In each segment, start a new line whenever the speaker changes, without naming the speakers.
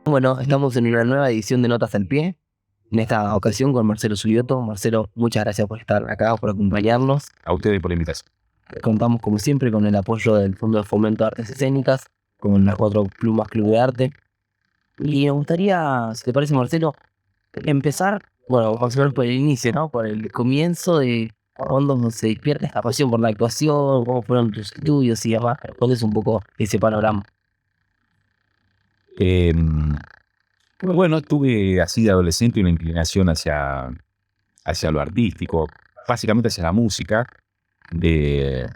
Bueno, estamos en una nueva edición de Notas al Pie, en esta ocasión con Marcelo Subioto. Marcelo, muchas gracias por estar acá, por acompañarnos.
A ustedes por la invitación.
Contamos como siempre con el apoyo del Fondo de Fomento de Artes Escénicas, con las Cuatro Plumas Club de Arte. Y me gustaría, si te parece, Marcelo, empezar, bueno, vamos a ver por el inicio, ¿no? Por el comienzo de cuándo se despierta esta pasión por la actuación, cómo fueron tus estudios y demás. ¿Cuál es un poco ese panorama?
Eh, bueno, tuve así de adolescente una inclinación hacia lo artístico, básicamente hacia la música. De,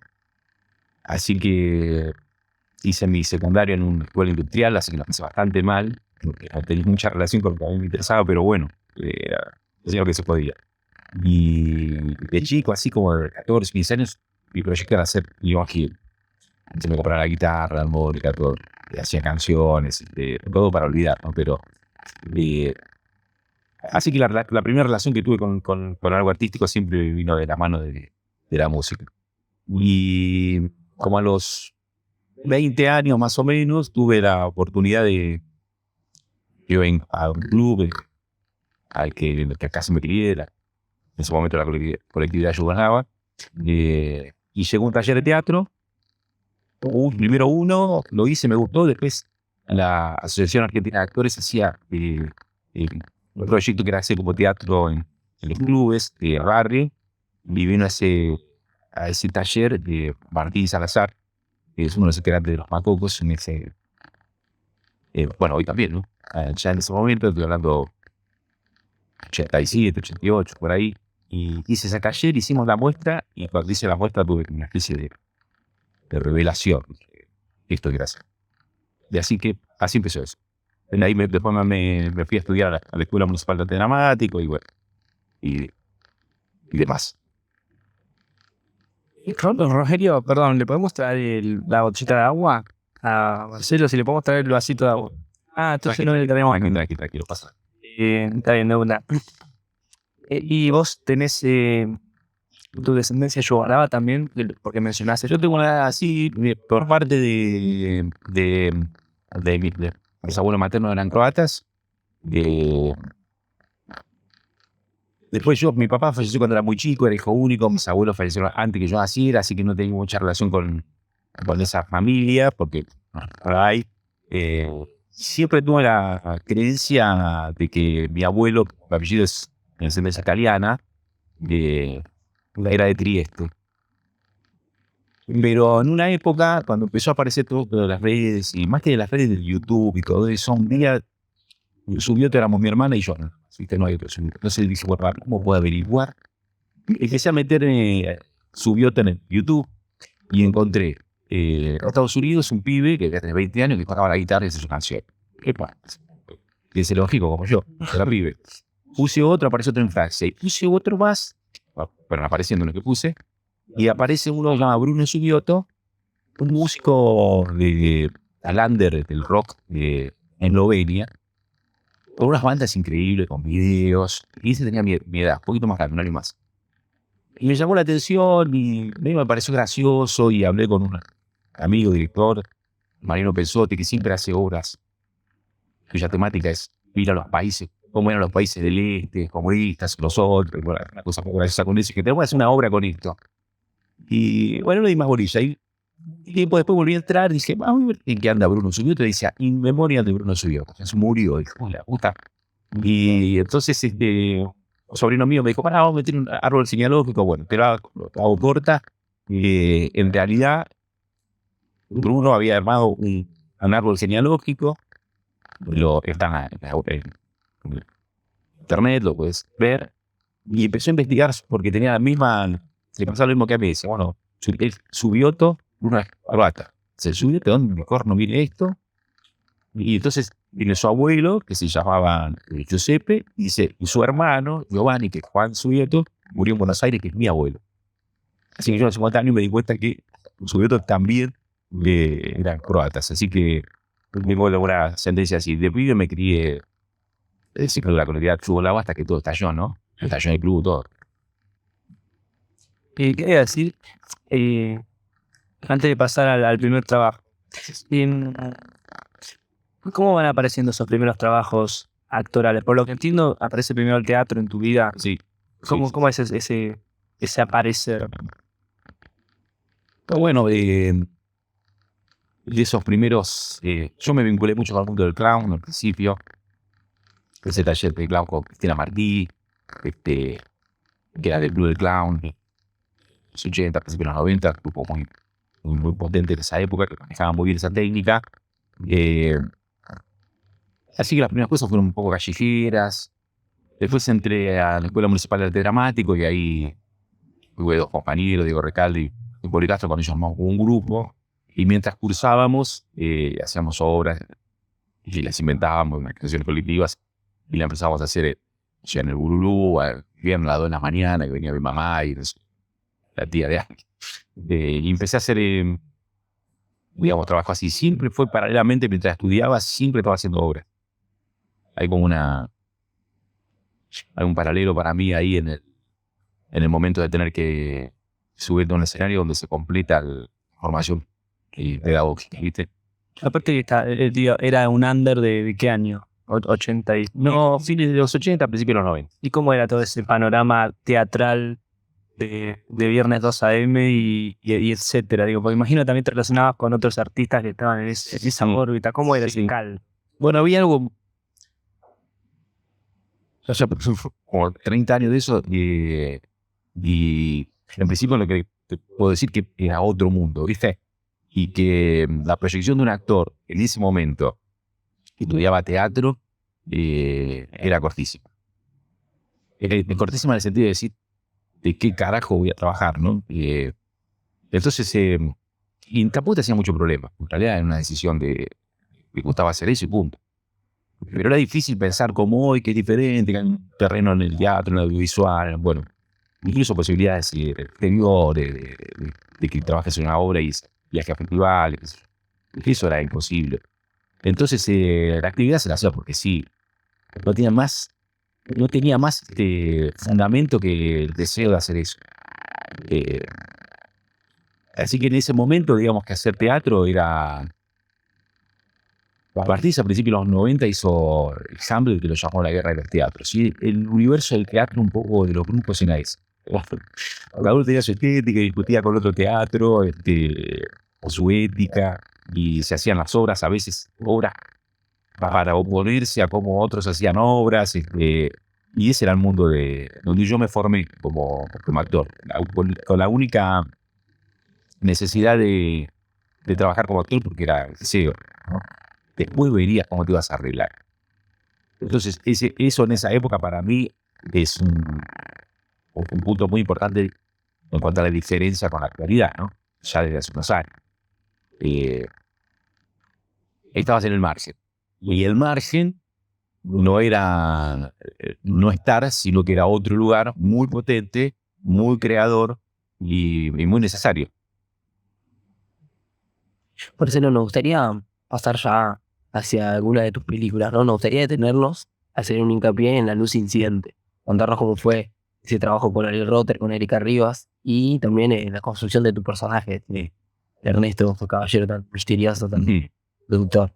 Así que hice mi secundario en una escuela industrial, así que lo pasé bastante mal, porque no tenía mucha relación con lo que a mí me interesaba, pero bueno, hacía lo que se podía. Y de chico, así como de 14, 15 años, mi proyecto era hacer imagen. Se me compraba la guitarra, la armónica, todo. Hacía canciones, todo para olvidar, ¿no? Pero eh, así que la primera relación que tuve con algo artístico siempre vino de la mano de la música. Y como a los 20 años más o menos, tuve la oportunidad de ir a un club al que acá se me crié, en ese momento la colectividad Yugoslava, y llegó un taller de teatro. Primero uno, lo hice, me gustó, después la Asociación Argentina de Actores hacía eh, un proyecto que era hacer como teatro en los clubes de barrio, y vino a ese taller de Martín Salazar, que es uno de los integrantes de los Macocos, bueno, hoy también, ¿no? Ya en ese momento, estoy hablando 87, 88, por ahí, y hice ese taller, hicimos la muestra, y cuando hice la muestra tuve una especie de revelación, esto es gracias. Y así empezó eso. De ahí después me fui a estudiar a la Escuela Municipal de Arte Dramático y bueno, y, y demás.
Rogelio, perdón, ¿le podemos traer la botellita de agua a Marcelo? Si le podemos traer el vasito de agua. Ah, entonces no le tenemos.
Tranquilo, pasa.
Está bien, de una. Y vos tenés tu descendencia yugoslava también, porque mencionaste.
Yo tengo una así, por parte de mis abuelos maternos eran croatas. eh, Después mi papá falleció cuando era muy chico, era hijo único, mis abuelos fallecieron antes que yo naciera, así que no tengo mucha relación con esa familia, porque no la hay. Siempre tuve la creencia de que mi abuelo, mi apellido es de ascendencia italiana, eh, era de Trieste. Pero en una época, cuando empezó a aparecer todo de las redes, y más que de las redes de YouTube y todo eso, un día subió, éramos mi hermana y yo, ¿no? Así que no hay otro subió. Entonces dije, bueno, ¿cómo puedo averiguar? Empecé a meterme subió en YouTube y encontré en Estados Unidos un pibe que tenía 20 años que tocaba la guitarra y hacía su canción. ¿Qué pasa? Que es lógico como yo, era pibe. Puse otro, apareció otro en Francia. Y puse otro más, bueno, apareciendo lo que puse, y aparece uno que se llama Bruno Subioto, un músico al under del rock de Eslovenia, con unas bandas increíbles, con videos. Y ese tenía mi edad, un poquito más grande, un año más. Y me llamó la atención y me pareció gracioso y hablé con un amigo, director, Mariano Pensotti, que siempre hace obras cuya temática es ir a los países, cómo eran los países del este, comunistas, los otros, bueno, una cosa muy graciosa con eso, y que tenemos que hacer una obra con esto. Y bueno, no di más bolilla. Y tiempo después volví a entrar y dije, vamos a ver en qué anda Bruno Subioto. Y decía, In Memoria de Bruno Subioto. Se murió, dijo, la puta. Y entonces un sobrino mío me dijo, para, vamos a meter un árbol genealógico. Bueno, te lo hago corta. En realidad, Bruno había armado un árbol genealógico. Está en internet, lo puedes ver. Y empezó a investigar porque tenía le pasaba lo mismo que a mí. Dice, bueno, Subioto, Bruno Arbata. Se subió, ¿de dónde corno viene esto? Y entonces viene su abuelo, que se llamaba Giuseppe, y su hermano, Giovanni, que es Juan Subieto, murió en Buenos Aires, que es mi abuelo. Así que yo a los 50 años me di cuenta que los Subietos también eran croatas. Así que tengo una ascendencia así. De pibe me crié el ciclo de la colectividad yugoslava hasta que todo estalló, ¿no? Estalló en el club, todo.
Quería decir, antes de pasar al primer trabajo, em, ¿Cómo van apareciendo esos primeros trabajos actorales? Por lo que entiendo, aparece primero el teatro en tu vida.
Sí.
¿Cómo,
Sí.
cómo es ese aparecer?
Pero bueno, de esos primeros, yo me vinculé mucho con el mundo del clown al principio. Ese taller de clown con Cristina Martí, que era del Club del Clown, los 80, principios de los 90, grupo muy potente en esa época, que manejaba muy bien esa técnica. Así que las primeras cosas fueron un poco callejeras. Después entré a la Escuela Municipal de Arte Dramático y ahí tuve dos compañeros, Diego Recalde y Poli Castro, con ellos armamos un grupo. Y mientras cursábamos, hacíamos obras y las inventábamos, unas canciones colectivas, y las empezábamos a hacer en el Burulú, viernes a las 2 de la mañana, que venía mi mamá y la tía de alguien. Y empecé a hacer, digamos, trabajo así. Siempre fue paralelamente, mientras estudiaba, siempre estaba haciendo obras. Hay como hay un paralelo para mí ahí en el momento de tener que subirte a un escenario donde se completa la formación pedagógica, ¿viste?
Aparte que era un under de qué año? 80 y...
No, fines de los 80, principios de los 90.
¿Y cómo era todo ese panorama teatral de Viernes 2 AM y etcétera? Digo, porque imagino también te relacionabas con otros artistas que estaban en esa órbita. ¿Cómo era ese cal?
Bueno, había algo... O sea, como 30 años de eso, y en principio lo que te puedo decir que era otro mundo, ¿viste? Y que la proyección de un actor en ese momento que estudiaba teatro era cortísima. Era cortísima en el sentido de decir, ¿de qué carajo voy a trabajar, no? Entonces, y tampoco te hacía mucho problema. En realidad era una decisión de me gustaba hacer eso y punto. Pero era difícil pensar como hoy, que es diferente, que hay un terreno en el teatro, en el audiovisual, bueno, incluso posibilidades exteriores, de que trabajes en una obra y viajes a festivales. Eso era imposible. Entonces, la actividad se la hacía porque sí, no tenía más fundamento que el deseo de hacer eso. Así que en ese momento, digamos que hacer teatro era... Bartiz a principios de los 90 hizo el Hamlet, que lo llamó la guerra de los teatros. Y el universo del teatro, un poco de los grupos, era ese. Cada uno tenía su estética, discutía con otro teatro, o su ética, y se hacían las obras, a veces obras para oponerse a cómo otros hacían obras. Y ese era el mundo donde yo me formé como actor, con la única necesidad de trabajar como actor, porque era deseo, ¿no? Después verías cómo te ibas a arreglar. Entonces, eso en esa época para mí es un punto muy importante en cuanto a la diferencia con la actualidad, ¿no? Ya desde hace unos años. Estabas en el margen. Y el margen no era no estar, sino que era otro lugar muy potente, muy creador y muy necesario.
Por eso nos gustaría pasar ya hacia alguna de tus películas, ¿no? Nos gustaría detenernos, hacer un hincapié en La Luz Incidente, contarnos cómo fue ese trabajo con Ariel Rotter, con Erika Rivas, y también la construcción de tu personaje, de Ernesto, tu caballero tan misterioso, tan productor.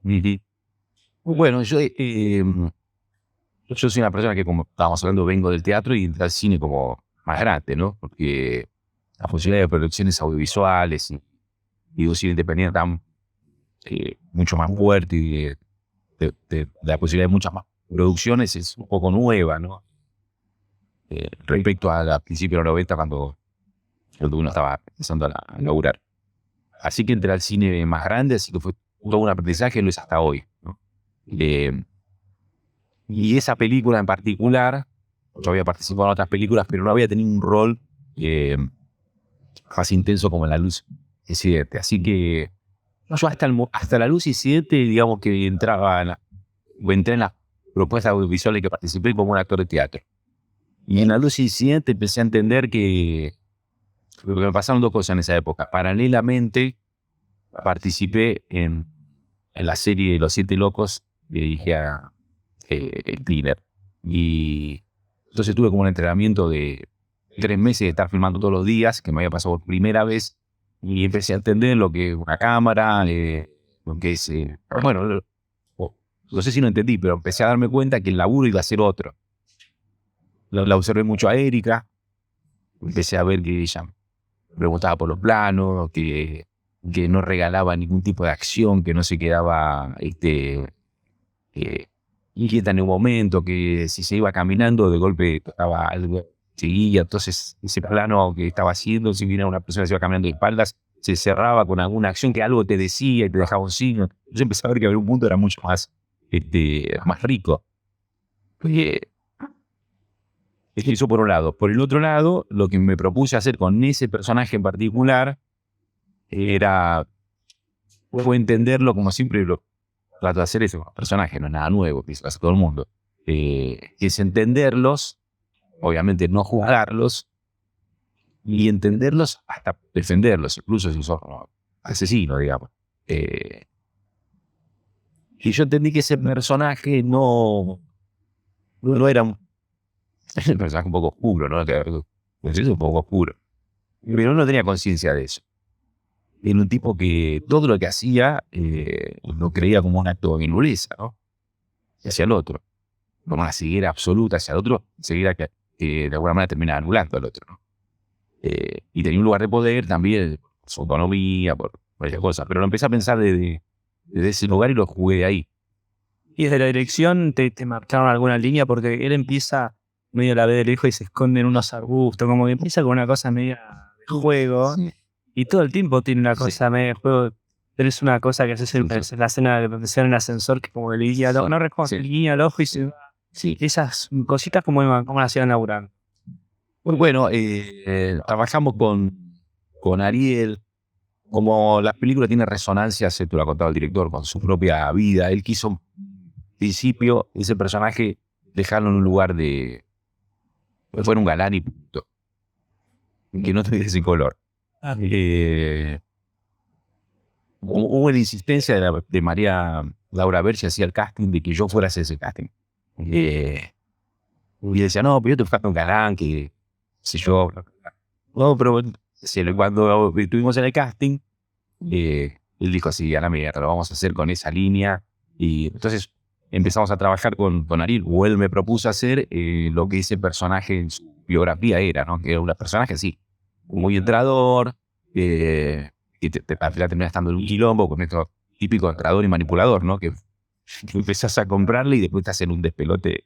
Bueno, yo soy una persona que, como estábamos hablando, vengo del teatro y entré al cine como más grande, ¿no? Porque la posibilidad de producciones audiovisuales y de un cine independiente tan mucho más fuerte y de la posibilidad de muchas más producciones es un poco nueva, ¿no? Respecto a principios de los 90, cuando uno estaba empezando a laburar. Así que entré al cine más grande, así que fue todo un aprendizaje, lo es hasta hoy, ¿no? Y esa película en particular, yo había participado en otras películas, pero no había tenido un rol más intenso como en La Luz Incidente. Así que yo hasta La Luz Incidente, digamos que entré en las propuestas audiovisuales que participé como un actor de teatro. Y en La Luz Incidente empecé a entender que me pasaron dos cosas en esa época. Paralelamente, participé en la serie Los Siete Locos que dirigía Cleaner. Y entonces tuve como un entrenamiento de 3 meses de estar filmando todos los días, que me había pasado por primera vez, y empecé a entender lo que es una cámara, lo que es, bueno, no sé si lo entendí, pero empecé a darme cuenta que el laburo iba a ser otro. La observé mucho a Erika, empecé a ver que ella preguntaba por los planos, que no regalaba ningún tipo de acción, que no se quedaba inquieta en un momento, que si se iba caminando de golpe tocaba algo, seguía. Entonces ese plano que estaba haciendo, si viene una persona que se iba caminando de espaldas, se cerraba con alguna acción que algo te decía y te dejaba un signo. Yo empecé a ver que ver un mundo era mucho más rico. Y eso por un lado. Por el otro lado, lo que me propuse hacer con ese personaje en particular fue entenderlo, como siempre lo trato de hacer eso con los personajes, no es nada nuevo, que eso hace todo el mundo. Es entenderlos, obviamente no juzgarlos, y entenderlos hasta defenderlos, incluso si sos asesino, digamos. Y yo entendí que ese personaje no era un personaje un poco oscuro, ¿no? Es un poco oscuro. Pero no tenía conciencia de eso. Era un tipo que todo lo que hacía lo creía como un acto de nobleza, ¿no? Hacia el otro. Como una ceguera absoluta hacia el otro, ceguera que de alguna manera termina anulando al otro, ¿no? Y tenía un lugar de poder también, por su autonomía, por varias cosas. Pero lo empecé a pensar desde ese lugar y lo jugué de ahí.
Y desde la dirección te marcaron alguna línea, porque él empieza medio a la vez del hijo y se esconde en unos arbustos, como que empieza con una cosa media de juego,
Sí.
y todo el tiempo tiene una cosa media de juego. Tenés una cosa que haces en la escena donde se ve en el ascensor, que como que le guiña el ojo, no reconoce, le guiña el ojo y se va.
Sí.
Esas cositas, ¿cómo las hacían laburar?
Muy bueno, trabajamos con Ariel. Como la película tiene resonancia, se te lo ha contado el director, con su propia vida. Él quiso, en principio, ese personaje dejarlo en un lugar que fuera un galán y punto. Que no tuviese color. Hubo la insistencia de María Laura Berchi, hacía el casting de que yo fuera a hacer ese casting. Y decía, no, pero yo te buscaste un galán, que si yo... No, pero cuando estuvimos en el casting, él dijo así, a la mierda, lo vamos a hacer con esa línea. Y entonces empezamos a trabajar con Ariel, o él me propuso hacer lo que ese personaje en su biografía era, ¿no? Que era un personaje así, muy entrador, que al final termina estando en un quilombo con esto típico entrador y manipulador, ¿no? Que empezás a comprarle y después te hacen un despelote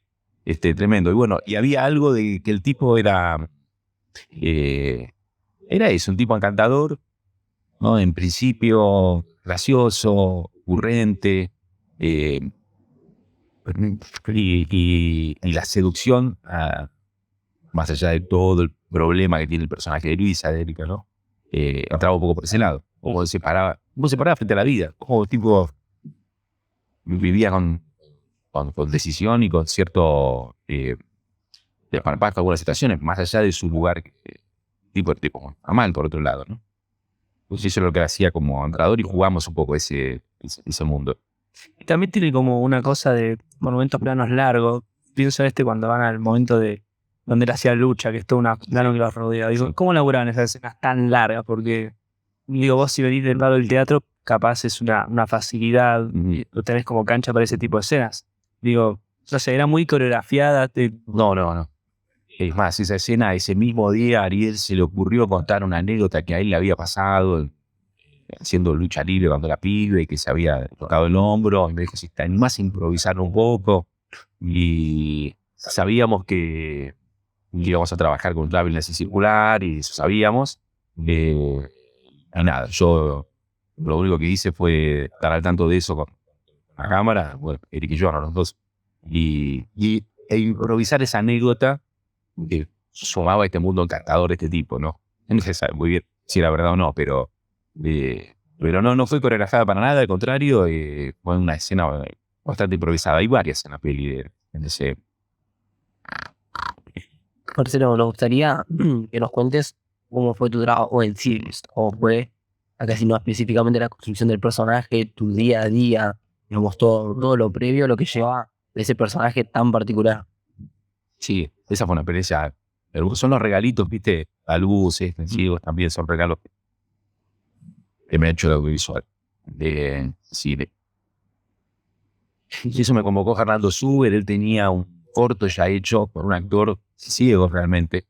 tremendo. Y bueno, y había algo de que el tipo era eso, un tipo encantador, ¿no? En principio, gracioso, ocurrente, y la seducción, más allá de todo el problema que tiene el personaje de Luisa, de Erika, ¿no? Entraba un poco por ese lado. Como se paraba frente a la vida. Como tipo vivía con decisión y con cierto desparpajo en algunas situaciones, más allá de su lugar tipo normal, por otro lado, ¿no? Pues eso es lo que hacía como entrador y jugamos un poco ese mundo.
Y también tiene como una cosa de monumentos planos largos. Pienso en cuando van al momento de donde él hacía lucha, que es todo un plano que lo rodea. Digo,
Sí.
¿cómo laburaban esas escenas tan largas? Porque, digo, vos si venís del lado del teatro, capaz es una facilidad, y lo tenés como cancha para ese tipo de escenas. Digo, no sé, era muy coreografiada.
No. Es más, esa escena, ese mismo día, a Ariel se le ocurrió contar una anécdota que a él le había pasado haciendo lucha libre cuando era pibe, que se había tocado el hombro, y me dijo, si te animás a improvisar un poco. Y sabíamos que íbamos a trabajar con un traveling así circular, y eso sabíamos. Nada, yo lo único que hice fue estar al tanto de eso con la cámara, bueno, Eric y yo, los dos, e improvisar esa anécdota que sumaba a este mundo encantador este tipo, ¿no? No se sabe muy bien si era verdad o no, pero no fue coreografiada para nada, al contrario, fue una escena bastante improvisada. Hay varias en la peli en ese...
Marcelo, nos gustaría que nos cuentes cómo fue tu trabajo en sí, cómo fue, acá si no específicamente la construcción del personaje, tu día a día, digamos, todo lo previo, lo que lleva de ese personaje tan particular.
Sí, esa fue una experiencia hermosa. Son los regalitos, viste, a luces, extensivos, también son regalos que me ha hecho el audiovisual. Sí, Y eso me convocó Fernando Suber, él tenía un corto ya hecho por un actor ciego realmente,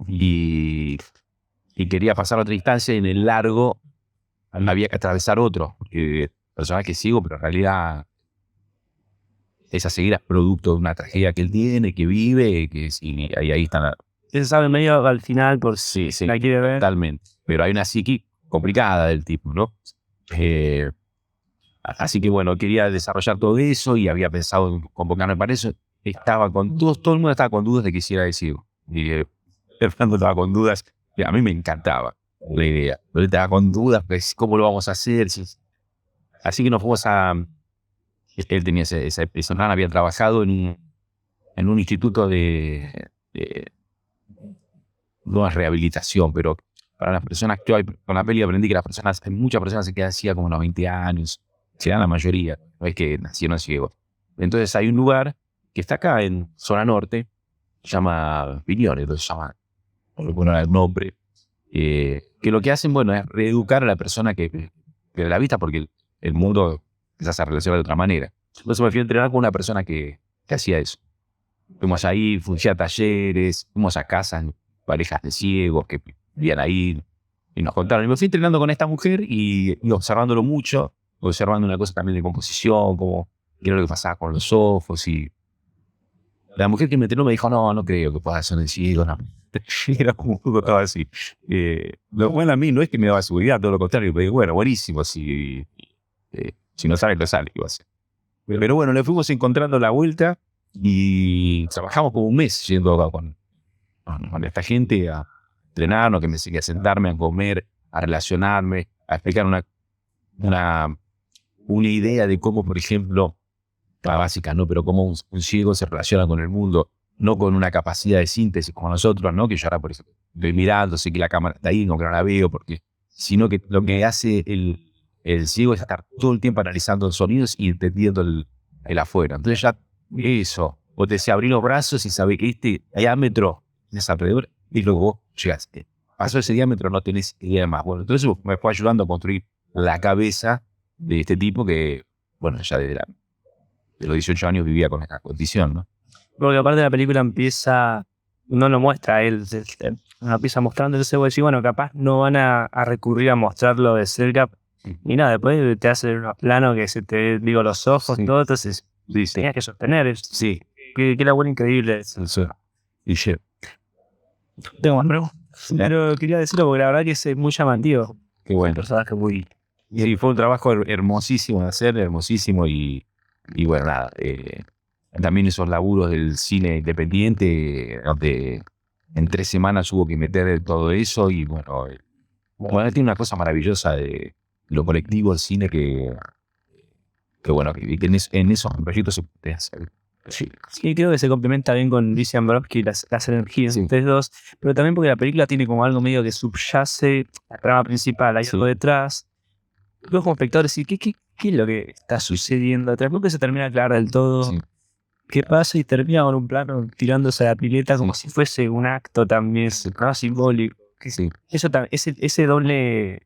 y, y quería pasar a otra instancia. Y en el largo había que atravesar otro, porque el personaje es ciego, pero en realidad esa ceguera es producto de una tragedia que él tiene, que vive, que sí, ahí están.
Se sabe medio al final por
Sí,
si la quiere ver.
totalmente. Pero hay una psiqui complicada del tipo, ¿no? Así que bueno, quería desarrollar todo eso y había pensado en convocarme para eso. Estaba con todo el mundo estaba con dudas de que hiciera decir. Y Fernando estaba con dudas. Y a mí me encantaba la idea. Pero él estaba con dudas, pues, ¿cómo lo vamos a hacer? Así que nos fuimos a... Él tenía esa plan, había trabajado en un instituto de no es rehabilitación, pero para las personas, yo con la peli aprendí que hay muchas personas se quedan ciega como a los 20 años, se dan la mayoría, no es que nacieron ciegos. Entonces hay un lugar que está acá en zona norte, se llama Piñones, entonces se llama, no le ponen el nombre, que lo que hacen, bueno, es reeducar a la persona que pierde la vista, porque el mundo empieza a relacionar de otra manera. Entonces me fui a entrenar con una persona que hacía eso. Fuimos ahí, fui a talleres, fuimos a casas, parejas de ciegos que vivían ahí y nos contaron. Y me fui entrenando con esta mujer y observándolo mucho, observando una cosa también de composición, como qué era lo que pasaba con los ojos. Y la mujer que me entrenó me dijo, no creo que pueda ser de ciego, no. Era como un poco todo así. Lo bueno a mí no es que me daba seguridad, todo lo contrario. Me digo, bueno, buenísimo, si no sale, lo sale. Pero bueno, le fuimos encontrando la vuelta y trabajamos como un mes yendo con esta gente a entrenarnos, que me enseñé a sentarme, a comer, a relacionarme, a explicar una idea de cómo, por ejemplo, la básica, ¿no? Pero cómo un ciego se relaciona con el mundo, no con una capacidad de síntesis como nosotros, ¿no? Que yo ahora, por ejemplo, estoy mirando, sé que la cámara está ahí, aunque no la veo, sino que lo que hace el ciego es estar todo el tiempo analizando los sonidos y entendiendo el afuera. Entonces ya eso, o te abrí los brazos y sabés que este diámetro es alrededor y luego vos llegás. Pasó ese diámetro, no tenés idea más. Bueno, entonces me fue ayudando a construir la cabeza de este tipo que, bueno, ya de los 18 años vivía con esta condición, ¿no?
Porque aparte la película empieza, no lo muestra a él, empieza mostrando, entonces vos decís, bueno, capaz no van a recurrir a mostrarlo de cerca. Y nada, después te hace unos planos que se te, digo, los ojos y todo, entonces tenías que sostener.
Sí.
Qué labor increíble.
Y yo,
Tengo más preguntas. Pero quería decirlo porque la verdad que es muy llamativo.
qué bueno.
Un personaje muy...
Y fue un trabajo hermosísimo de hacer, hermosísimo y bueno, nada. También esos laburos del cine independiente, donde en 3 semanas hubo que meter todo eso y bueno, tiene una cosa maravillosa de lo colectivo del cine que bueno, que en esos proyectos se puede hacer.
Sí, creo que se complementa bien con Luis Ambrosky las energías de ustedes dos, pero también porque la película tiene como algo medio que subyace la trama principal, hay algo detrás. Luego como espectadores, ¿qué es lo que está sucediendo atrás? Nunca se termina de aclarar del todo qué pasa y termina con un plano tirándose a la pileta como si fuese un acto también simbólico. Eso ese doble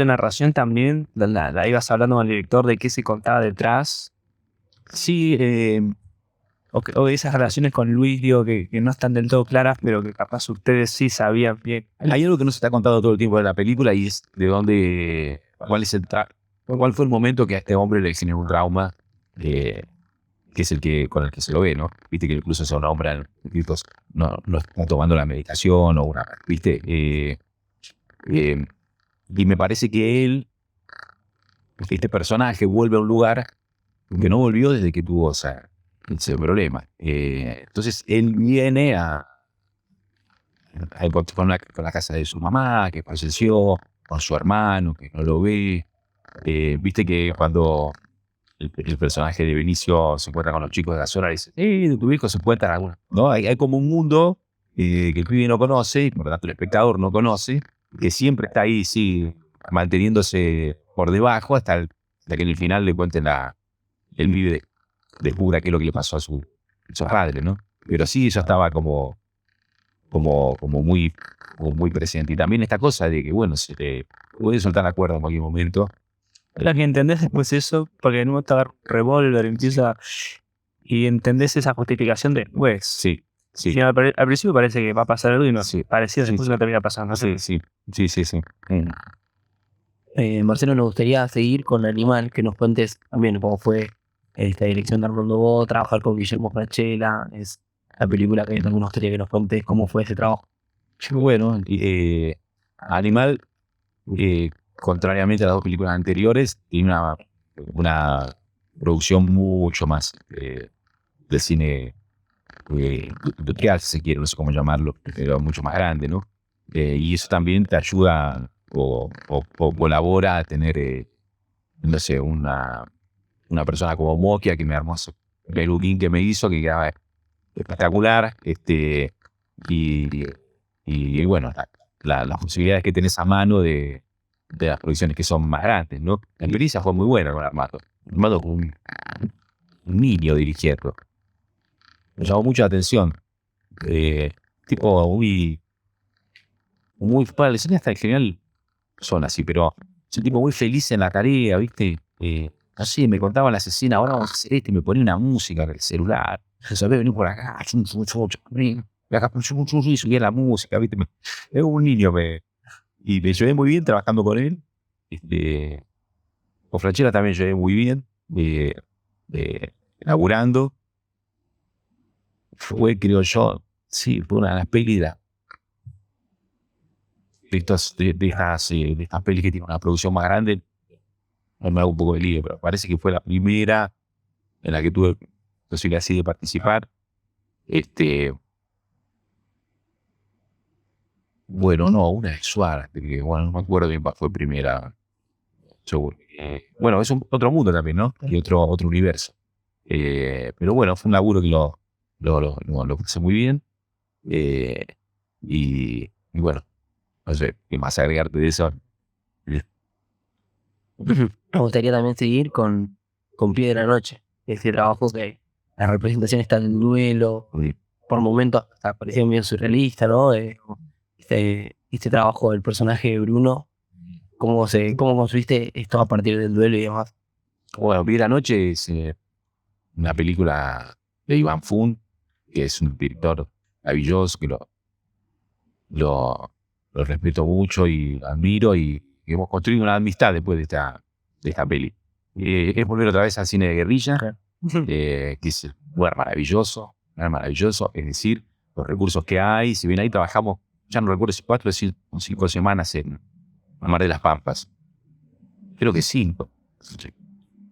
narración también, la ibas hablando con el director de qué se contaba detrás.
Sí,
O esas relaciones con Luis, digo, que no están del todo claras, pero que capaz ustedes sí sabían bien.
hay algo que no se está contando todo el tiempo de la película y es de dónde, cuál fue el momento que a este hombre le generó un trauma, que es con el que se lo ve, ¿no? Viste que incluso se nombran, no está tomando la medicación o ¿viste? Y me parece que este personaje vuelve a un lugar que no volvió desde que tuvo ese problema. Entonces él viene con la casa de su mamá, que falleció, con su hermano, que no lo ve. Viste que cuando el personaje de Benicio se encuentra con los chicos de la zona, dice, tu hijo se encuentra en alguna. ¿No? Hay como un mundo que el pibe no conoce, y por lo tanto el espectador no conoce, que siempre está ahí, sí, manteniéndose por debajo hasta que en el final le cuenten el vive descubra qué es lo que le pasó a su padre, ¿no? Pero sí, ella estaba como muy presente. Y también esta cosa de que, bueno, se le puede soltar la cuerda en cualquier momento.
La que entendés después eso, porque en un momento agarra un revólver, empieza y entendés esa justificación después.
Sí, sí.
Y al principio parece que va a pasar algo y no,
Sí.
parecía
Sí,
después
sí.
no termina pasando.
Sí, sí, sí, sí, sí.
Marcelo, nos gustaría seguir con Animal, que nos cuentes también cómo fue esta dirección de Armando Bo, trabajar con Guillermo Francella, es la película que también nos gustaría que nos cuentes cómo fue ese trabajo.
Bueno, Animal, contrariamente a las dos películas anteriores, tiene una producción mucho más de cine industrial, si se quiere, no sé cómo llamarlo, pero mucho más grande, ¿no? Y eso también te ayuda o colabora a tener, no sé, una persona como Mokia que me armó ese peluquín que me hizo, que quedaba espectacular, y bueno, las posibilidades que tenés a mano de las producciones que son más grandes, ¿no? La experiencia fue muy buena con Armando. Armando fue un niño dirigiendo. Me llamó mucho la atención. Tipo muy para la escena hasta en general son así, pero es un tipo muy feliz en la tarea, ¿viste? No sé, me contaban las escenas, ahora vamos a hacer esto y me ponía una música en el celular. ¿Sabés? Venir por acá, y subía la música, ¿viste? Es un niño, y me llevé muy bien trabajando con él. Con Franchella también llevé muy bien, laburando. Fue, creo yo, sí, fue una de las pelis de estas pelis que tienen una producción más grande. No me hago un poco de lío, pero parece que fue la primera en la que tuve posibilidad así de participar. Bueno, no, una de Suárez, que bueno, no me acuerdo bien cuál fue primera. Seguro. Bueno, es otro mundo también, ¿no? Y otro universo. Pero bueno, fue un laburo que lo hice muy bien. Y bueno, no sé, ¿qué más agregarte de eso?
Nos gustaría también seguir con Pie de la Noche, ese trabajo que la representación está en el duelo, por momentos hasta parecía medio surrealista, ¿no? Este trabajo del personaje de Bruno, cómo construiste esto a partir del duelo y demás.
Bueno, Pie de la Noche es una película de Iván Fun, que es un director maravilloso, que lo respeto mucho y admiro, y hemos construido una amistad después de esta peli. Es volver otra vez al cine de guerrilla, que es un lugar maravilloso, es decir, los recursos que hay, si bien ahí trabajamos, ya no recuerdo si 4 o 5 semanas en Mar de las Pampas, creo que 5,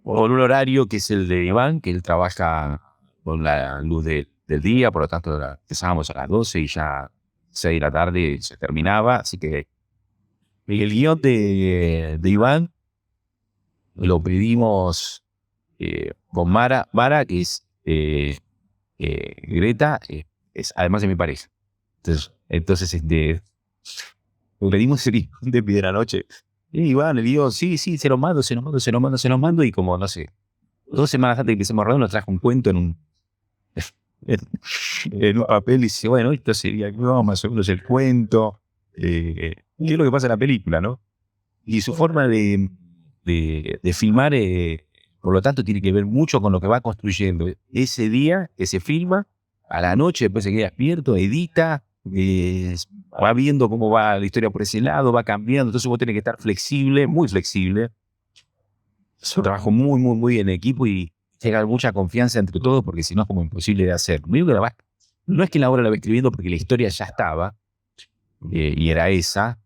con un horario que es el de Iván, que él trabaja con la luz del día, por lo tanto empezábamos a las 12 y ya 6 de la tarde se terminaba, así que el guión de Iván lo pedimos con Mara, que es Greta, es además de mi pareja. Entonces lo pedimos el guión de Pie de la Noche. Y Iván, el guión, sí, se lo mando, y como, no sé, 2 semanas antes de que empecemos a rodar, nos trajo un cuento en un papel, y dice, bueno, esto sería más o menos el cuento, qué es lo que pasa en la película, ¿no? Y su forma de filmar, por lo tanto, tiene que ver mucho con lo que va construyendo. Ese día que se filma, a la noche, después se queda despierto, edita, va viendo cómo va la historia por ese lado, va cambiando, entonces vos tenés que estar flexible, muy flexible. Es un trabajo muy, muy, muy en equipo, y llega mucha confianza entre todos, porque si no es como imposible de hacer. No es que la obra la va escribiendo porque la historia ya estaba, y era esa,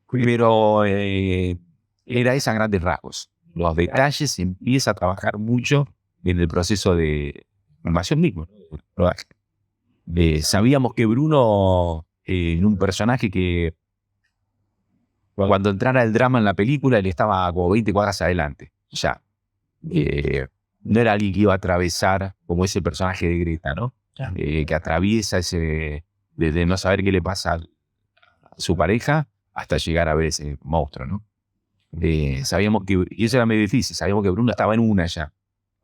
pero era esa a grandes rasgos. Los detalles se empieza a trabajar mucho en el proceso de formación mismo, ¿no? Sabíamos que Bruno era un personaje que cuando entrara el drama en la película, él estaba como 20 cuadras adelante. Ya. No era alguien que iba a atravesar como ese personaje de Greta, ¿no? Que atraviesa ese desde no saber qué le pasa a su pareja hasta llegar a ver ese monstruo, ¿no? Sabíamos que, y eso era medio difícil, sabíamos que Bruno estaba en una ya.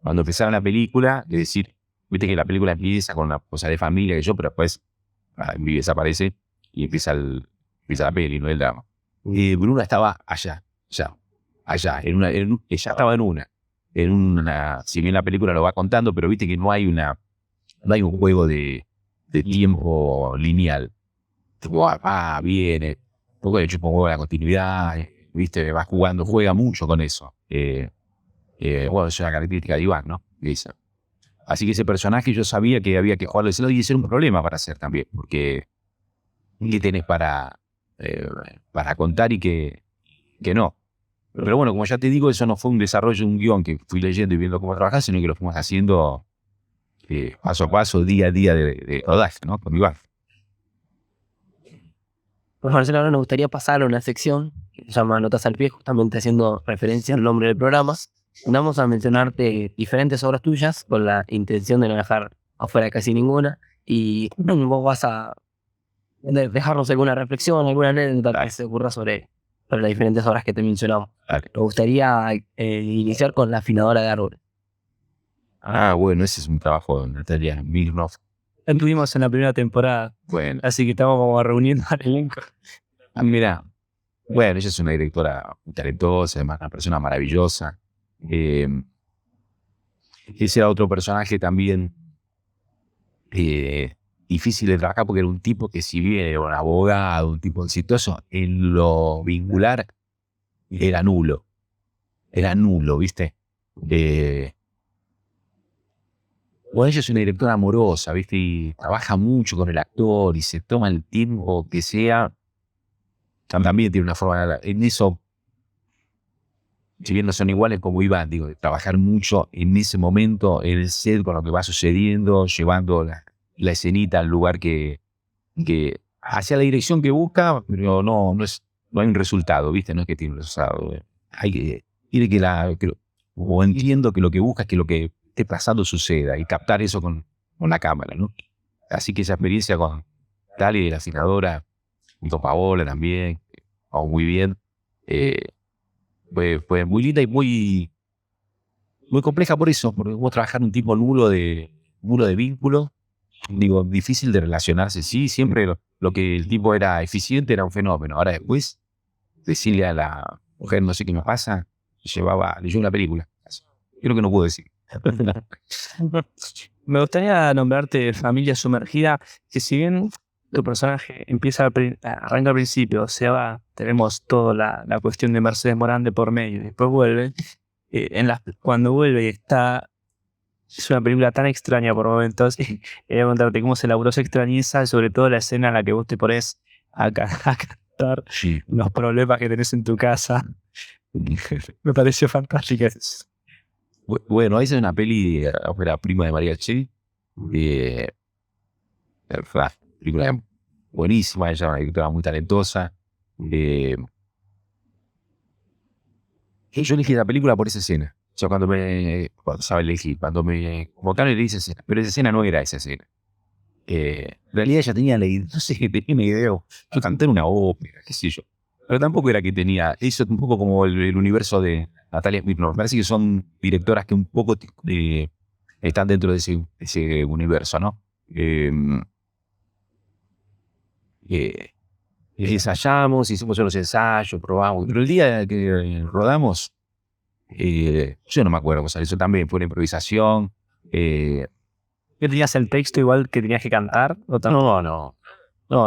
Cuando empezaba la película, es decir, viste que la película empieza con una cosa de familia, pero después Vivi desaparece y empieza la peli, no el drama. Bruno estaba allá, ya, allá, ella estaba en una, si bien la película lo va contando, pero viste que no hay un juego de tiempo lineal. Tipo, viene, un poco de chupa un huevo la continuidad, viste, va jugando, juega mucho con eso. Bueno, es una característica de Iván, ¿no? Dice. Así que ese personaje yo sabía que había que jugarlo de ese lado y ese era un problema para hacer también, porque ¿qué tenés para contar y que no? Pero bueno, como ya te digo, eso no fue un desarrollo de un guión que fui leyendo y viendo cómo trabajar, sino que lo fuimos haciendo paso a paso, día a día de rodaje, ¿no? Con Iván.
Pues Marcelo, ahora nos gustaría pasar a una sección que se llama Notas al Pie, justamente haciendo referencia al nombre del programa. Vamos a mencionarte diferentes obras tuyas con la intención de no dejar afuera casi ninguna. Y vos vas a dejarnos alguna reflexión, alguna anécdota que se ocurra sobre las diferentes obras que te mencionamos.
Dale.
Me gustaría iniciar con La afinadora de árboles.
Bueno, ese es un trabajo de Natalia Mirnov.
La tuvimos en la primera temporada,
Bueno,
así que estamos como reuniendo al elenco.
mira, bueno, ella es una directora muy talentosa, además una persona maravillosa. Ese era otro personaje también difícil de trabajar porque era un tipo que, si bien era un abogado, un tipo exitoso, en lo vincular era nulo, ¿viste? Bueno, ella es una directora amorosa, ¿viste? Y trabaja mucho con el actor y se toma el tiempo que sea. También tiene una forma, en eso, si bien no son iguales como Iván, digo, de trabajar mucho en ese momento, en el set, con lo que va sucediendo, llevando la escenita al lugar que hacia la dirección que busca, pero no hay un resultado, ¿viste? No es que tiene un resultado. O entiendo que lo que busca es que lo que esté pasando suceda y captar eso con la cámara, ¿no? Así que esa experiencia con Tali de la afinadora, junto a Paola también, muy bien, fue muy linda y muy compleja por eso, porque vos trabajar un tipo nulo de vínculo, digo, difícil de relacionarse. Sí, siempre lo que el tipo era eficiente era un fenómeno. Ahora después, decirle a la mujer, no sé qué me pasa, leyó una película. Creo que no puedo decir.
Me gustaría nombrarte Familia Sumergida, que si bien tu personaje arranca al principio, tenemos toda la cuestión de Mercedes Morán de por medio, y después vuelve, cuando vuelve y es una película tan extraña por momentos, y quería contarte cómo se elaboró esa extrañeza, sobre todo la escena en la que vos te pones a cantar
Sí.
los problemas que tenés en tu casa. Me pareció fantástica.
Bueno, esa es una peli, ópera prima de María Che. Película buenísima, ella es una directora muy talentosa. Yo elegí la película por esa escena. Yo cuando sabe elegir, como tal le hice escena, pero esa escena no era esa escena. En realidad ella tenía la idea, no sé, tenía una idea, yo canté en una ópera, qué sé yo. Pero tampoco era que tenía, eso es un poco como el universo de Natalia Smirnoff. Me parece que son directoras que un poco están dentro de ese universo, ¿no? Ensayamos, hicimos unos ensayos, probamos, pero el día que rodamos, yo no me acuerdo, o sea, eso también fue una improvisación.
¿Qué tenías el texto igual que tenías que cantar?
No,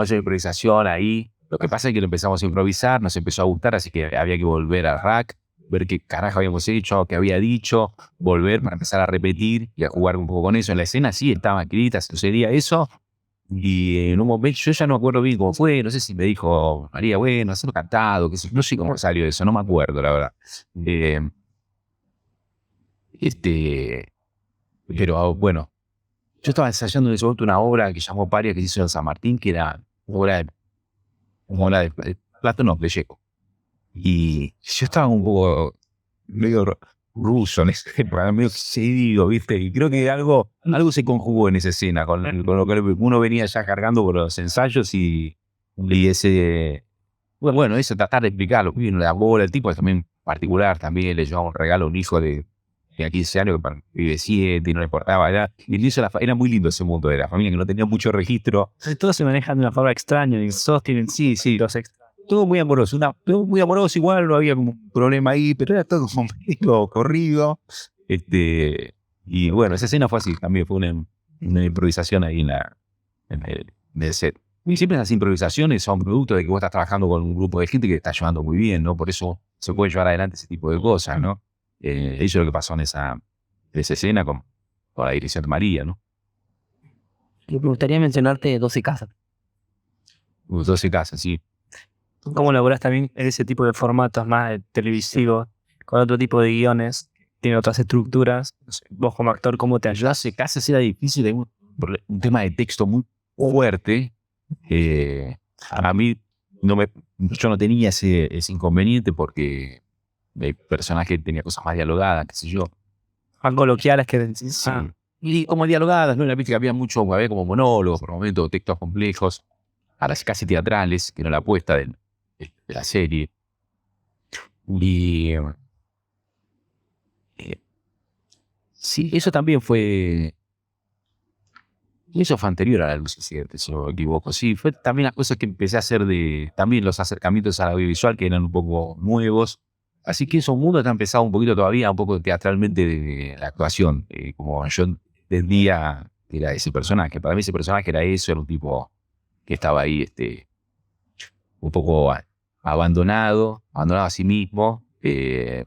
esa improvisación ahí. Lo que pasa es que lo empezamos a improvisar, nos empezó a gustar, así que había que volver al rack, ver qué carajo habíamos hecho, qué había dicho, volver para empezar a repetir y a jugar un poco con eso. En la escena sí estaba escrita, sucedía eso. Y en un momento, yo ya no me acuerdo bien cómo fue, no sé si me dijo María, bueno, hacerlo cantado, no sé cómo salió eso, no me acuerdo, la verdad. Pero bueno, yo estaba ensayando en ese momento una obra que llamó Paria, que se hizo en San Martín, que era una obra de Platón, de Checo. Y yo estaba un poco medio ruso en ese época, medio excedido, ¿viste? Y creo que algo se conjugó en esa escena, con lo que uno venía ya cargando por los ensayos y ese... Bueno, eso, tratar de explicarlo. Vino la bola, el tipo es también particular, también le llevaba un regalo a un hijo de 15 años que vive 7 y no le importaba. Era muy lindo ese mundo de la familia, que no tenía mucho registro.
Todos se manejan de una forma extraña, y todos tienen
Sí.
los extra.
todo muy amoroso, todo muy amoroso, igual no había como un problema ahí, pero era todo como medio corrido. Y bueno, esa escena fue así, también fue una improvisación ahí en el set. Y siempre esas improvisaciones son producto de que vos estás trabajando con un grupo de gente que te está llevando muy bien, ¿no? Por eso se puede llevar adelante ese tipo de cosas, ¿no? Eso es lo que pasó en esa escena con la dirección de María, ¿no?
Y me gustaría mencionarte 12 casas.
12 casas, sí.
¿Cómo laburás también en ese tipo de formatos más televisivos, con otro tipo de guiones, tiene otras estructuras? No sé, vos como actor, ¿cómo te ayudas?
12 casas era difícil, hay un tema de texto muy fuerte. A mí yo no tenía ese inconveniente porque el personaje tenía cosas más dialogadas, qué sé yo.
Más coloquiales que decís.
Sí. Y como dialogadas, ¿no? Viste que había como monólogos, por momentos, textos complejos, ahora casi teatrales, que era la apuesta de la serie. Y sí, eso también fue. Eso fue anterior a la luz siguiente, si no me equivoco. Sí, fue también las cosas que empecé a hacer también los acercamientos al audiovisual que eran un poco nuevos. Así que eso, un mundo está empezado un poquito todavía, un poco teatralmente de la actuación. Como yo entendía que era ese personaje. Para mí ese personaje era eso, era un tipo que estaba ahí un poco abandonado a sí mismo,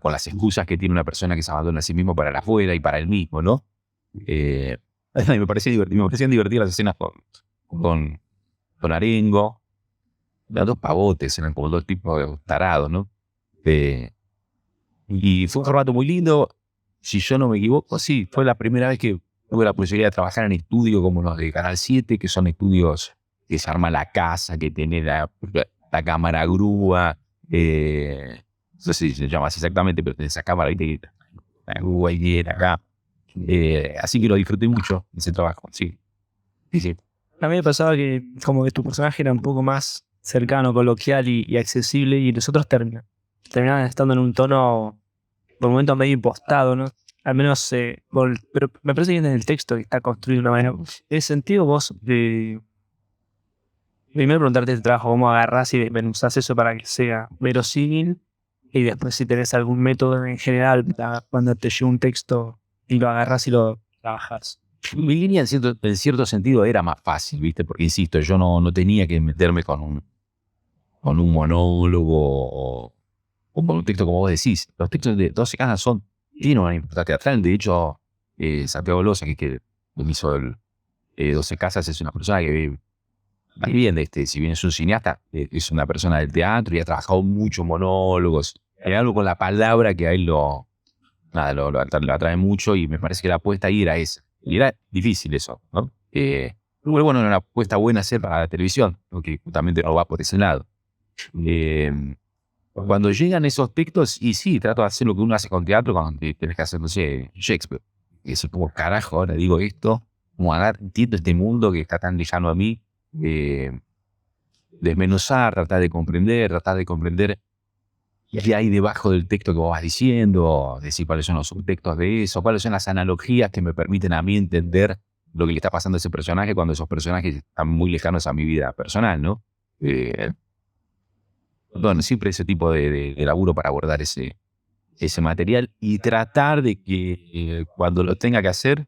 con las excusas que tiene una persona que se abandona a sí mismo para la afuera y para él mismo, ¿no? Me parecían divertidas las escenas con Arengo. Eran dos pavotes, eran como dos tipos tarados, ¿no? Y fue un formato muy lindo. Si yo no me equivoco, sí, fue la primera vez que tuve la posibilidad de trabajar en estudios como los de Canal 7, que son estudios que se arma la casa, que tiene la cámara grúa. No sé si se llama así exactamente, pero tiene esa cámara, ¿viste? La grúa y viene acá. Así que lo disfruté mucho, ese trabajo, sí. Sí.
A mí me pasaba que como que tu personaje era un poco más cercano, coloquial y accesible, y nosotros terminaban estando en un tono por momentos medio impostado, ¿no? Al menos, pero me parece que en el texto que está construido de una manera. En ese sentido, vos, primero preguntarte el trabajo, cómo agarrás y desmenuzás eso para que sea verosímil, y después si tenés algún método en general cuando te llega un texto y lo agarrás y lo trabajás.
Mi línea en cierto sentido era más fácil, ¿viste? Porque, insisto, yo no tenía que meterme con un monólogo o con un texto como vos decís. Los textos de 12 casas tienen una importancia teatral. De hecho, Santiago Loza, que me hizo el 12 casas, es una persona que más bien, si bien es un cineasta, es una persona del teatro y ha trabajado muchos monólogos. Hay algo con la palabra que a él lo atrae mucho, y me parece que la apuesta ahí era esa. Y era difícil eso, ¿no? Pero bueno, era una apuesta buena hacer para la televisión, ¿no? Que justamente no va por ese lado. Cuando llegan esos textos, y sí, trato de hacer lo que uno hace con teatro cuando tenés que hacer, no sé, Shakespeare. Y eso como, carajo, ahora digo esto, como entiendo este mundo que está tan lejano a mí. Desmenuzar, tratar de comprender qué hay debajo del texto que vos vas diciendo, decir cuáles son los subtextos de eso, cuáles son las analogías que me permiten a mí entender lo que le está pasando a ese personaje cuando esos personajes están muy lejanos a mi vida personal, ¿no? Bueno, siempre ese tipo de laburo para abordar ese material y tratar de que cuando lo tenga que hacer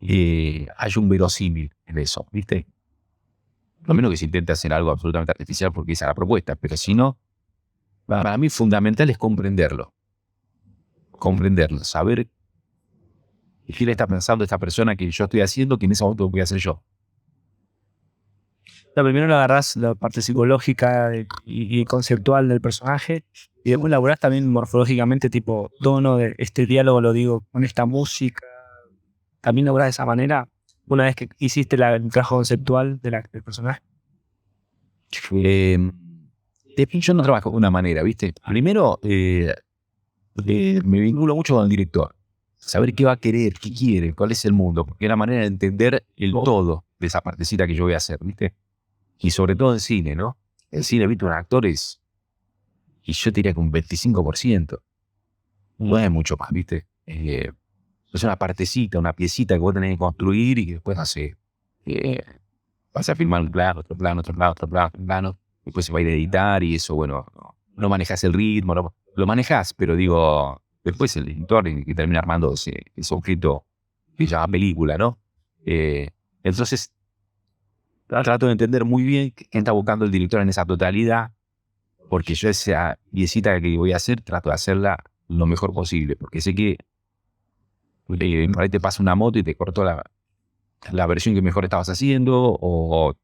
haya un verosímil en eso, ¿viste? Lo menos que se intente hacer algo absolutamente artificial porque esa es la propuesta, pero si no, para mí fundamental es comprenderlo, saber qué le está pensando esta persona que yo estoy haciendo, que en ese momento voy a hacer yo.
Primero le agarrás la parte psicológica y conceptual del personaje, y después laburás también morfológicamente, tipo tono de este diálogo, lo digo con esta música. También laburás de esa manera una vez que hiciste el trabajo conceptual del personaje.
Yo no trabajo de una manera, ¿viste? Primero, me vinculo mucho con el director. Saber qué va a querer, qué quiere, cuál es el mundo, porque es la manera de entender el todo de esa partecita que yo voy a hacer, ¿viste? Y sobre todo en cine, ¿no? En cine, ¿viste? Un actor y yo diría que un 25%. No es mucho más, ¿viste? Es una partecita, una piecita que vos tenés que construir y que después vas a filmar un plano, otro plano, otro plano, otro plano, otro plano. después se va a ir a editar y eso, bueno, no manejas el ritmo, lo manejas, pero digo, después el editor que termina armando ese objeto que se llama película, ¿no? Entonces, trato de entender muy bien qué está buscando el director en esa totalidad, porque yo esa piecita que voy a hacer, trato de hacerla lo mejor posible, porque sé que por ahí te pasa una moto y te cortó la versión que mejor estabas haciendo, o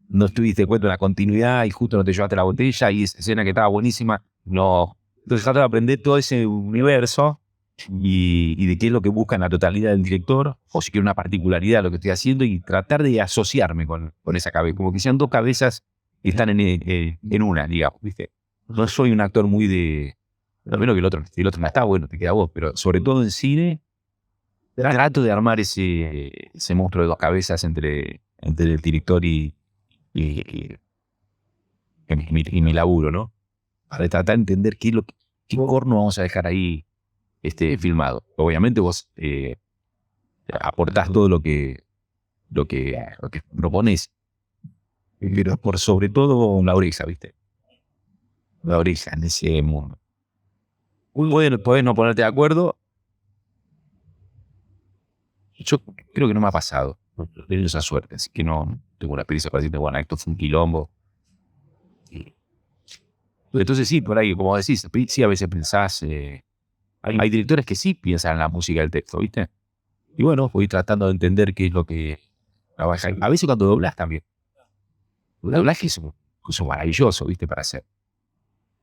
no estuviste cuenta de la continuidad y justo no te llevaste la botella y esa escena que estaba buenísima, no. Entonces trato de aprender todo ese universo y de qué es lo que busca en la totalidad del director, o si quiere una particularidad de lo que estoy haciendo, y tratar de asociarme con esa cabeza, como que sean dos cabezas que están en una, digamos, ¿viste? No soy un actor muy de... Lo menos que el otro no está, bueno, te queda vos, pero sobre todo en cine, trato de armar ese monstruo de dos cabezas entre el director y mi laburo, ¿no? Para tratar de entender qué corno vamos a dejar ahí filmado. Obviamente vos aportás todo lo que propones, pero por sobre todo la oreja, ¿viste? La oreja en ese mundo. Podés no ponerte de acuerdo. Yo creo que no me ha pasado. No he tenido esa suerte, así que no tengo una experiencia para decirte, bueno, esto fue un quilombo. Entonces sí, por ahí, como decís, sí, a veces pensás, hay directores que sí piensan en la música del texto, ¿viste? Y bueno, voy tratando de entender qué es lo que trabaja. A veces cuando doblas también. El doblaje es un curso maravilloso, ¿viste? Para hacer.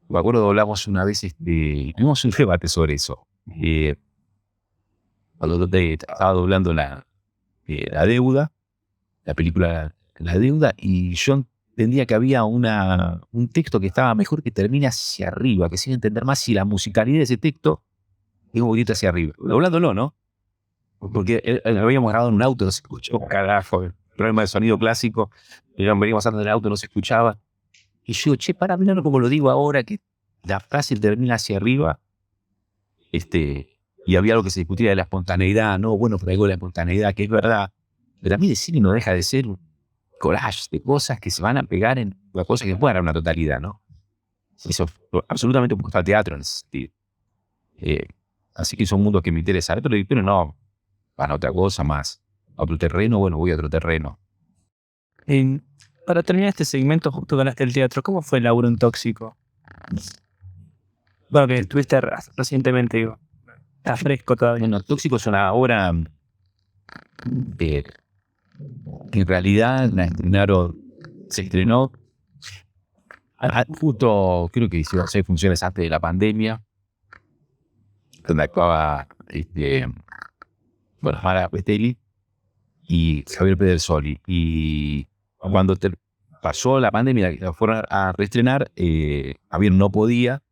Me acuerdo doblamos una vez, tuvimos un debate sobre eso. Cuando estaba doblando la deuda, la película La Deuda, y yo entendía que había un texto que estaba mejor que termine hacia arriba, que sin entender más si la musicalidad de ese texto es un poquito hacia arriba. Doblándolo, ¿no? Porque lo habíamos grabado en un auto, no se escuchó, carajo, el problema de sonido clásico, veníamos andando en el auto, no se escuchaba. Y yo digo, che, para mirarlo como lo digo ahora, que la frase termina hacia arriba, y había algo que se discutía de la espontaneidad, no, bueno, pero algo de la espontaneidad, que es verdad, pero a mí el cine no deja de ser un collage de cosas que se van a pegar en las cosas que puedan dar una totalidad, ¿no? Eso absolutamente opuesto al teatro en ese sentido. Así que son mundos que me interesan. Otro director no, para otra cosa más. A otro terreno, bueno, voy a otro terreno.
Para terminar este segmento, justo ganaste el teatro. ¿Cómo fue el laburo en Tóxico? Bueno, que estuviste recientemente, digo. Está fresco todavía.
Bueno, Tóxico es una obra que en realidad se estrenó justo, creo que hicieron 6 funciones antes de la pandemia, donde actuaba Mara Pestelli y Javier Pedersoli. Y cuando pasó la pandemia, la fueron a reestrenar, Javier no podía,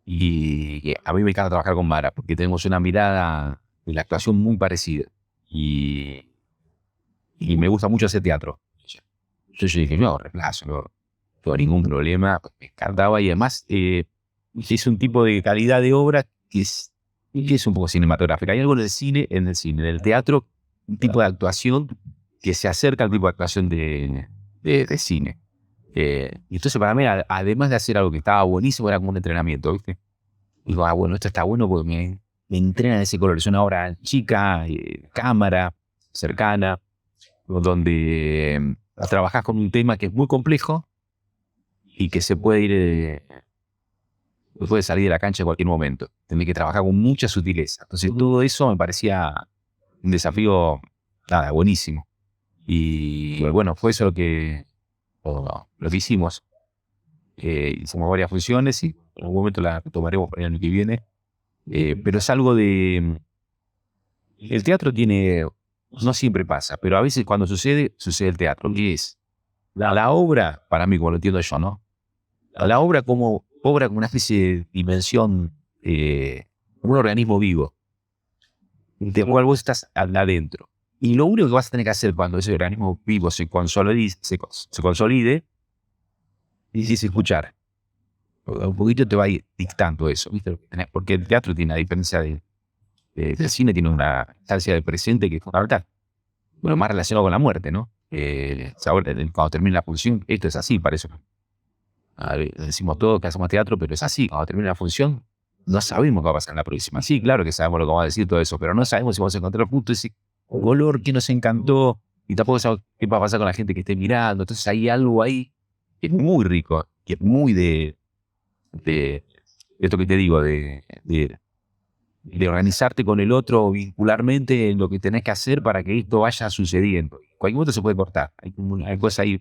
y a mí me encanta trabajar con Mara, porque tenemos una mirada de la actuación muy parecida. Y me gusta mucho ese teatro. Yo dije, no, reemplazo, no tengo ningún problema, me encantaba, y además es un tipo de calidad de obra que es un poco cinematográfica. Hay algo en el teatro, un tipo de actuación que se acerca al tipo de actuación de cine. Y entonces para mí, además de hacer algo que estaba buenísimo, era como un entrenamiento, ¿viste? Y digo, bueno, esto está bueno porque me entrena en ese color. Es una obra chica, cámara, cercana, donde trabajás con un tema que es muy complejo y que se puede salir de la cancha en cualquier momento. Tenés que trabajar con mucha sutileza. Entonces todo eso me parecía un desafío, buenísimo. Y bueno, fue eso lo que hicimos. Hicimos varias funciones y en algún momento la tomaremos para el año que viene. Pero es algo de... El teatro no siempre pasa, pero a veces cuando sucede el teatro, que es la obra, para mí, como lo entiendo yo, ¿no? La obra como una especie de dimensión, como un organismo vivo, del cual vos estás adentro. Y lo único que vas a tener que hacer cuando ese organismo vivo se consolide es escuchar. Un poquito te va a ir dictando eso, ¿viste? Porque el teatro tiene, a diferencia del cine, tiene una instancia del presente que es fundamental. Bueno, más relacionado con la muerte, ¿no? Cuando termina la función, esto es así, para eso decimos todo que hacemos teatro, pero es así, cuando termina la función, no sabemos qué va a pasar en la próxima. Sí, claro que sabemos lo que vamos a decir, todo eso, pero no sabemos si vamos a encontrar el punto, ese color que nos encantó, y tampoco sabemos qué va a pasar con la gente que esté mirando. Entonces hay algo ahí que es muy rico, que es muy de esto que te digo, de organizarte con el otro vincularmente en lo que tenés que hacer para que esto vaya sucediendo. En cualquier momento se puede cortar. Hay una cosa ahí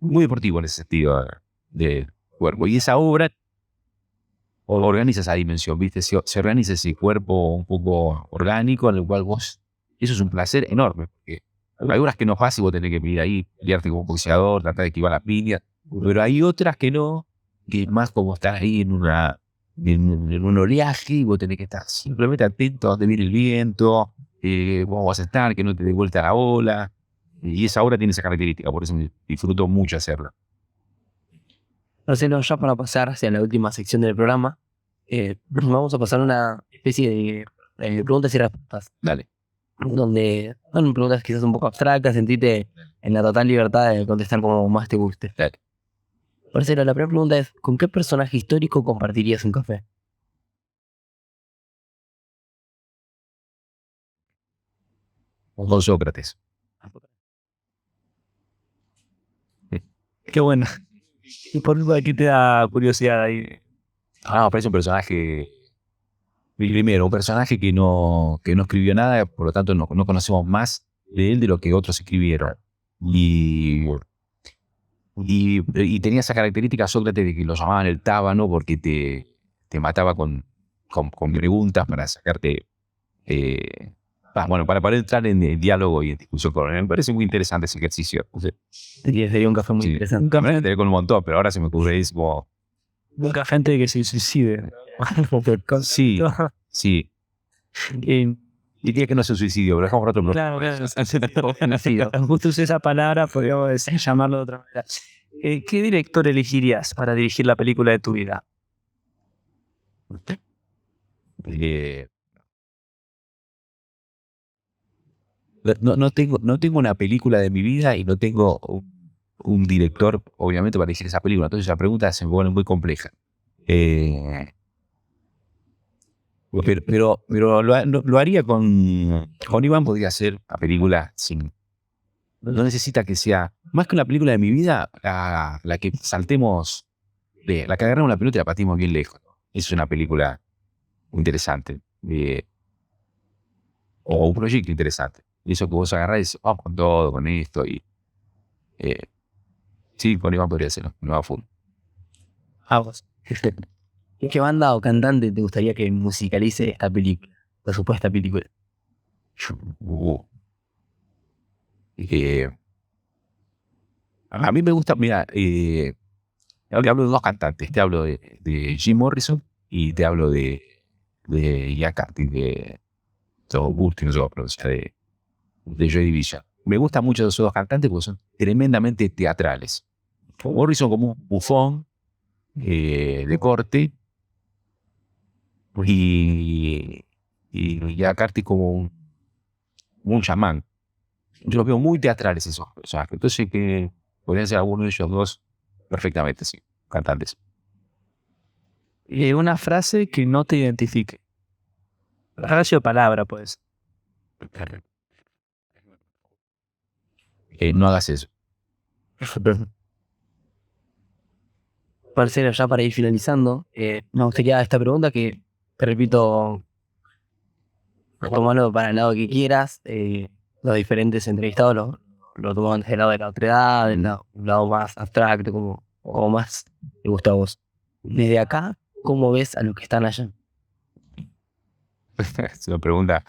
muy deportivo en ese sentido de cuerpo. Y esa obra organiza esa dimensión, ¿viste? Se organiza ese cuerpo un poco orgánico en el cual vos... Eso es un placer enorme, porque hay obras que no es fácil, vos tenés que venir ahí, pelearte como boxeador, tratar de esquivar la piña, pero hay otras que no, que es más como estar ahí en un oleaje y vos tenés que estar simplemente atento a dónde viene el viento, cómo vas a estar, que no te dé vuelta la ola. Y esa obra tiene esa característica, por eso disfruto mucho hacerla.
Marcelo, ya para pasar hacia la última sección del programa, vamos a pasar a una especie de preguntas y respuestas,
Dale.
donde son preguntas quizás un poco abstractas, sentite en la total libertad de contestar como más te guste.
Dale.
Marcelo, la primera pregunta es, ¿con qué personaje histórico compartirías un café?
Con Sócrates.
Qué bueno. ¿Y por qué te da curiosidad ahí?
Me parece un personaje... Primero, un personaje que no escribió nada, por lo tanto no conocemos más de él de lo que otros escribieron. Y tenía esa característica Sócrates de que lo llamaban el tábano porque te mataba con preguntas para sacarte... para entrar en diálogo y en discusión con él. Me parece muy interesante ese ejercicio.
Sería un café muy interesante.
Un café,
Con un montón, pero ahora se me ocurre es como...
un café antes de que se suicide.
Sí, sí. Diría que no es un suicidio, pero dejamos otro problema.
Claro. Justo usé esa palabra, podríamos llamarlo de otra manera. ¿Qué director elegirías para dirigir la película de tu vida?
No tengo una película de mi vida y no tengo un director, obviamente, para dirigir esa película. Entonces la pregunta se me pone muy compleja. Pero lo haría con Iván, podría ser una película sin... No necesita que sea... Más que una película de mi vida, la que saltemos... la que agarramos la pelota y la patimos bien lejos. Es una película interesante. O un proyecto interesante. Y eso que vos agarrás y decís, vamos con todo, con esto. Sí, con Iván podría ser, no va full.
Vos.
¿Qué banda o cantante te gustaría que musicalice esta película? La supuesta película.
A mí me gusta, mira, te hablo de dos cantantes. Te hablo de Jim Morrison y te hablo de Ian Curtis, de Burti, no sé cómo pronunciar, de Joy Division. Me gustan mucho esos dos cantantes porque son tremendamente teatrales. Morrison como un bufón de corte y Ian Curtis como un chamán. Yo los veo muy teatrales esos personajes. Entonces que podrían ser alguno de ellos dos perfectamente, sí, cantantes.
Una frase que no te identifique. Frase o palabra, pues.
No hagas eso.
Marcelo, ya para ir finalizando, me gustaría esta pregunta que, te repito, tomarlo para el lado que quieras. Los diferentes entrevistados lo toman desde el lado de la otredad, del lado más abstracto, como más te gusta a vos. Desde acá, ¿cómo ves a los que están allá?
Es una pregunta.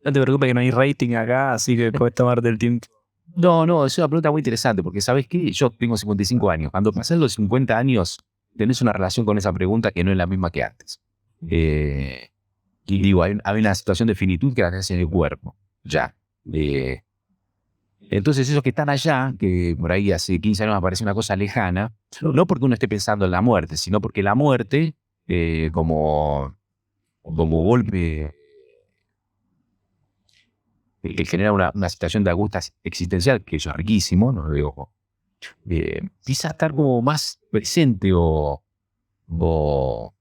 No te preocupes que no hay rating acá, así que puedes tomarte el tiempo.
No, es una pregunta muy interesante, porque ¿sabes qué? Yo tengo 55 años. Cuando pasás los 50 años, tenés una relación con esa pregunta que no es la misma que antes. Y digo, hay una situación de finitud que la tenés en el cuerpo, ya. Entonces esos que están allá, que por ahí hace 15 años me parece una cosa lejana, no porque uno esté pensando en la muerte, sino porque la muerte, como golpe que genera una situación de angustia existencial, que eso es riquísimo, no lo digo. Empieza a estar como más presente o no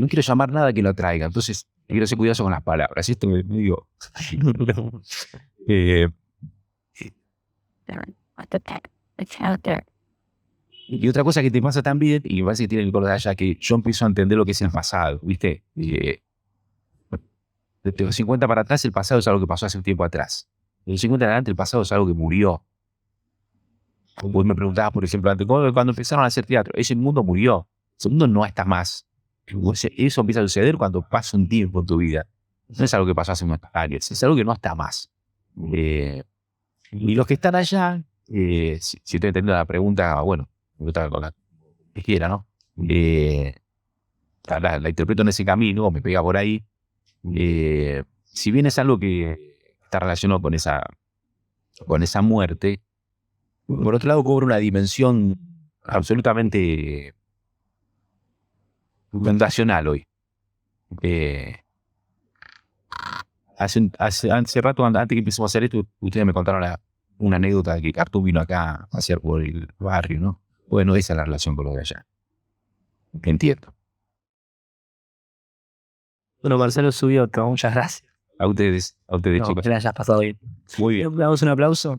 quiero llamar nada que lo atraiga, entonces quiero ser cuidadoso con las palabras. Esto me digo. Y otra cosa que te pasa también, y me parece que tiene el color de allá, que yo empiezo a entender lo que es el pasado, ¿viste? Desde los 50 para atrás, el pasado es algo que pasó hace un tiempo atrás. De los 50 en adelante, el pasado es algo que murió. Vos me preguntabas, por ejemplo, antes, cuando empezaron a hacer teatro, ese mundo murió. Ese mundo no está más. Eso empieza a suceder cuando pasa un tiempo en tu vida. No es algo que pasó hace unos años, es algo que no está más. Y los que están allá, si estoy entendiendo la pregunta, bueno, me gusta con la que quiera, ¿no? La interpreto en ese camino, o me pega por ahí. Si bien es algo que está relacionado con esa muerte, por otro lado cobra una dimensión absolutamente fundacional hoy. Hace rato, antes que empecemos a hacer esto, ustedes me contaron una anécdota de que Cartoon vino acá a pasear por el barrio, ¿no? Bueno, esa es la relación con lo de allá. Entiendo.
Bueno, Marcelo subió otro. Muchas gracias.
A ustedes
No,
chicos.
que la hayas pasado bien.
Muy bien.
Le damos un aplauso.